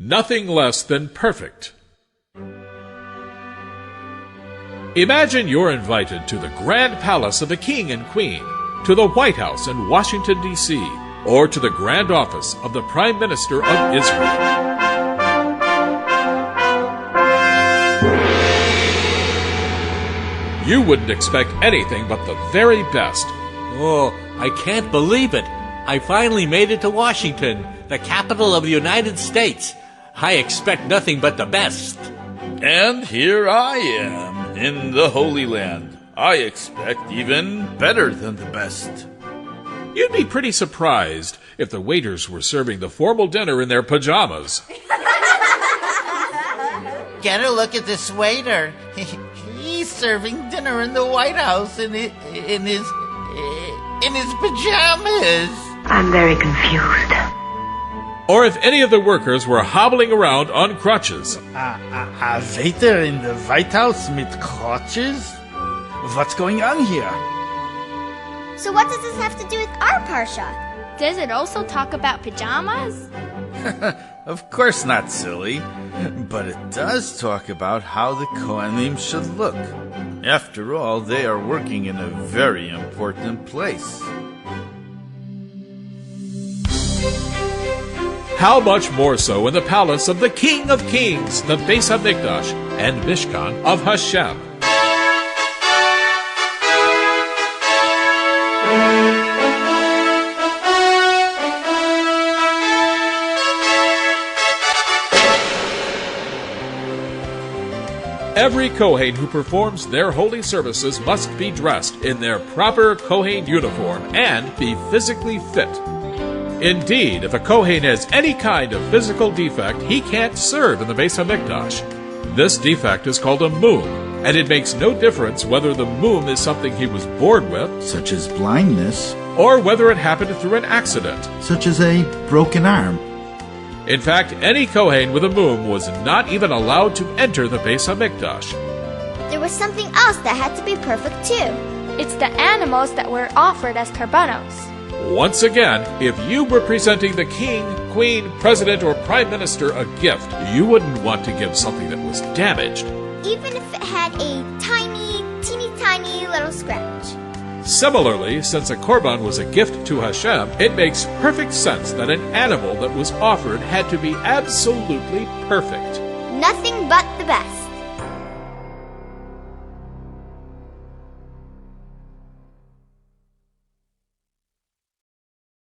nothing less than perfect. Imagine you're invited to the grand palace of the king and queen, to the White House in Washington, D.C., or to the grand office of the Prime Minister of Israel. You wouldn't expect anything but the very best. Oh, I can't believe it. I finally made it to Washington, the capital of the United States. I expect nothing but the best. And here I am, in the Holy Land. I expect even better than the best. You'd be pretty surprised if the waiters were serving the formal dinner in their pajamas. Get a look at this waiter. He's serving dinner in the White House in his pajamas. I'm very confused. Or if any of the workers were hobbling around on crutches. A waiter in the White House with crutches? What's going on here? So what does this have to do with our Parsha? Does it also talk about pajamas? Of course not, silly. But it does talk about how the Kohanim should look. After all, they are working in a very important place. How much more so in the palace of the King of Kings, the Beis HaMikdash, and Mishkan of Hashem. Every Kohen who performs their holy services must be dressed in their proper Kohen uniform and be physically fit. Indeed, if a Kohen has any kind of physical defect, he can't serve in the Beis HaMikdash. This defect is called a mum, and it makes no difference whether the mum is something he was born with, such as blindness, or whether it happened through an accident, such as a broken arm. In fact, any Kohen with a mum was not even allowed to enter the Beis HaMikdash. There was something else that had to be perfect too. It's the animals that were offered as karbanos. Once again, if you were presenting the king, queen, president, or prime minister a gift, you wouldn't want to give something that was damaged, even if it had a teeny tiny little scratch. Similarly, since a korban was a gift to Hashem, it makes perfect sense that an animal that was offered had to be absolutely perfect. Nothing but the best.